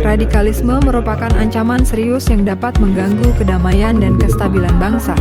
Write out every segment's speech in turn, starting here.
Radikalisme merupakan ancaman serius yang dapat mengganggu kedamaian dan kestabilan bangsa.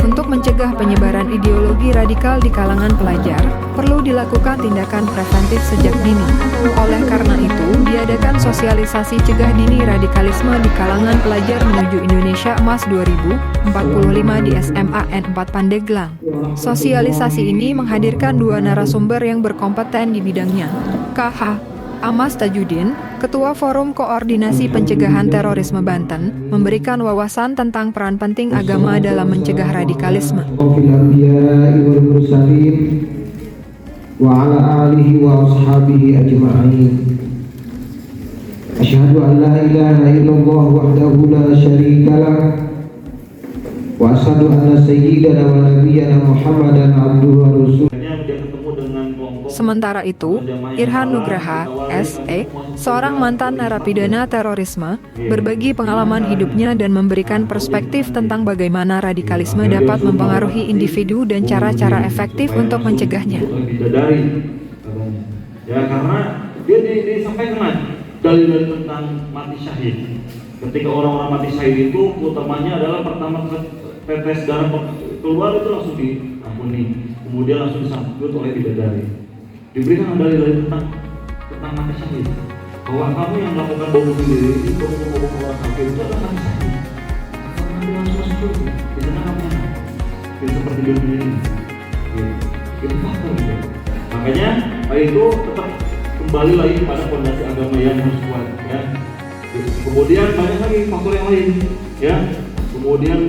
Untuk mencegah penyebaran ideologi radikal di kalangan pelajar, perlu dilakukan tindakan preventif sejak dini. Oleh karena itu, diadakan sosialisasi cegah dini radikalisme di kalangan pelajar menuju Indonesia Emas 2045 di SMA N4 Pandeglang. Sosialisasi ini menghadirkan dua narasumber yang berkompeten di bidangnya. KH Amas Tajudin, Ketua Forum Koordinasi Pencegahan Terorisme Banten, memberikan wawasan tentang peran penting agama dalam mencegah radikalisme. Wa ala alihi wa ashabihi ajma'in. Asyhadu an la ilaha illallah wahdahu la syarika lah. Wa asyhadu anna sayyidana wa nabiyyana Muhammadan abduhu wa rasuluh. Sementara itu, Irhan Nugraha, SE, seorang mantan narapidana terorisme, berbagi pengalaman hidupnya dan memberikan perspektif tentang bagaimana radikalisme dapat mempengaruhi individu dan cara-cara efektif untuk mencegahnya. Ya, karena dia disampaikan dalil tentang mati syahid. Ketika orang-orang mati syahid itu utamanya adalah pertama tetes darah keluar itu langsung diampuni, kemudian langsung disambut oleh bidadari. Diberikan dalil tentang mati syahid, bahwa kamu yang melakukan bom bunuh diri itu bom orang kafir itu adalah mati syahid. Kamu langsung masuk di sana kamu seperti dunia ini. Itu fakta gitu. Makanya itu tetap kembali lagi pada fondasi agama yang harus kuat, ya. Kemudian banyak lagi faktor yang lain, ya. Kemudian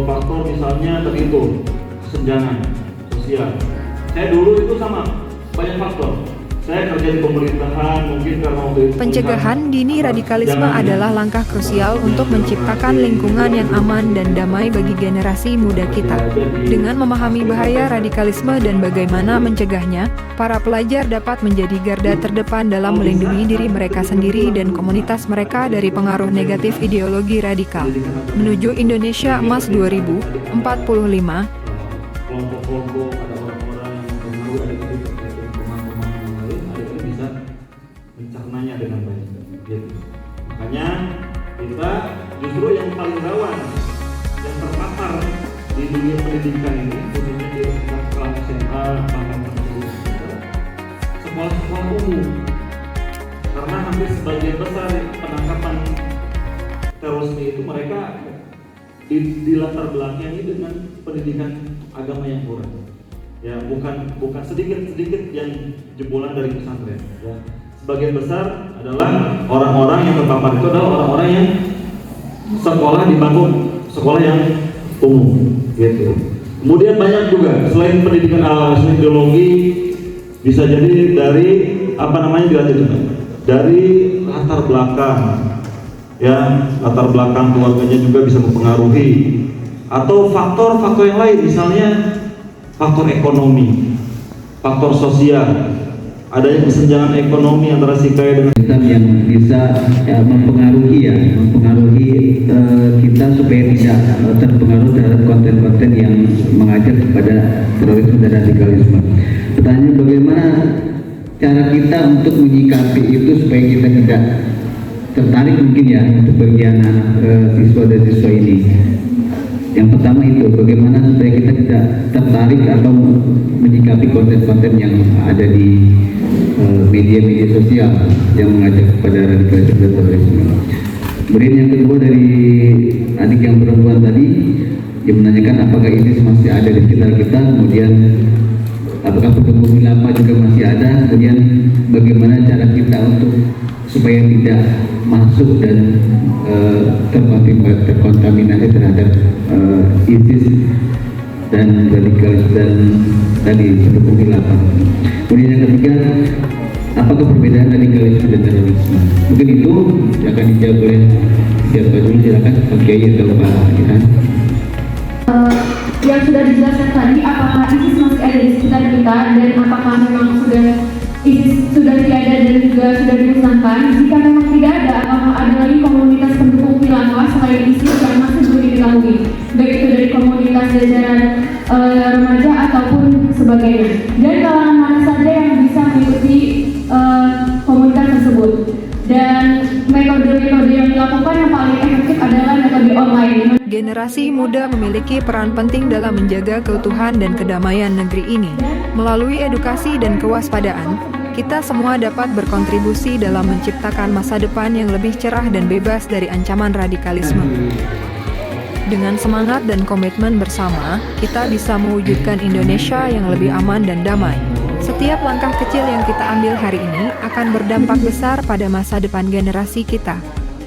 faktor misalnya tadi itu kesenjangan sosial. Saya dulu itu sama banyak faktor. Saya kerja di pemerintahan, mungkin karena waktu itu pencegahan dini radikalisme adalah langkah krusial untuk menciptakan lingkungan yang aman dan damai bagi generasi muda kita. Dengan memahami bahaya radikalisme dan bagaimana mencegahnya, para pelajar dapat menjadi garda terdepan dalam melindungi diri mereka sendiri dan komunitas mereka dari pengaruh negatif ideologi radikal. Menuju Indonesia Emas 2045. kelompok-kelompok, ada orang-orang yang pengaruh, ada pemahaman-pemahaman yang lain, ada yang bisa mencernanya dengan baik. Gitu. Makanya kita justru yang paling rawan, yang terpapar di dunia pendidikan ini, khususnya di kelas SMA, bahkan sekolah-sekolah umum, karena hampir sebagian besar penangkapan terorisme itu mereka di latar belakangnya dengan pendidikan agama yang kurang. Ya, bukan sedikit yang jebolan dari pesantren. Ya. Sebagian besar adalah orang-orang yang terpapar itu adalah orang-orang yang sekolah di bangku sekolah yang umum, gitu. Kemudian banyak juga selain pendidikan ideologi, bisa jadi dari dari latar belakang. Ya, latar belakang keluarganya juga bisa mempengaruhi, atau faktor-faktor yang lain, misalnya faktor ekonomi, faktor sosial, adanya kesenjangan ekonomi antara si kaya dengan yang bisa mempengaruhi kita supaya tidak terpengaruh terhadap konten-konten yang mengajak kepada terorisme dan radikalisme. Pertanyaan, bagaimana cara kita untuk menyikapi itu supaya kita tidak tertarik mungkin ya untuk bagian siswa dan siswa ini. Yang pertama itu bagaimana supaya kita tidak tertarik atau menyikapi konten-konten yang ada di media-media sosial yang mengajak kepada radikalisme dan terorisme. Kemudian yang kedua dari adik yang perempuan tadi, dia menanyakan apakah ISIS masih ada di sekitar kita, kemudian apakah pendukung khilafah juga masih ada, kemudian bagaimana cara kita untuk supaya tidak masuk dan terkontaminasi terhadap ISIS dan radikalisme dan tadi pendukung khilafah. Kemudian yang ketiga, apakah perbedaan radikalisme dan terorisme? Mungkin itu akan dijawab oleh siapa dulu, silakan Pak Kiai atau Pak Irhan. Yang sudah dijelaskan tadi, apakah ISIS masih ada di sekitar kita dan apakah memang ISIS sudah tiada dan juga sudah dimusnahkan? Jika memang tidak ada, apakah ada lagi komunitas pendukung khilafah selain ISIS yang masih belum diketahui, baik itu dari komunitas jajaran remaja ataupun sebagainya, dan kalangan mana saja yang bisa mengikuti komunitas tersebut, dan metode Generasi muda memiliki peran penting dalam menjaga keutuhan dan kedamaian negeri ini. Melalui edukasi dan kewaspadaan, kita semua dapat berkontribusi dalam menciptakan masa depan yang lebih cerah dan bebas dari ancaman radikalisme. Dengan semangat dan komitmen bersama, kita bisa mewujudkan Indonesia yang lebih aman dan damai. Setiap langkah kecil yang kita ambil hari ini akan berdampak besar pada masa depan generasi kita.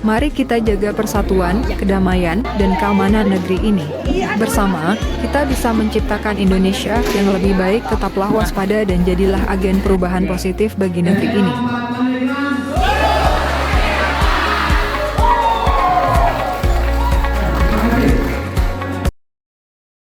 Mari kita jaga persatuan, kedamaian, dan keamanan negeri ini. Bersama, kita bisa menciptakan Indonesia yang lebih baik. Tetaplah waspada dan jadilah agen perubahan positif bagi negeri ini.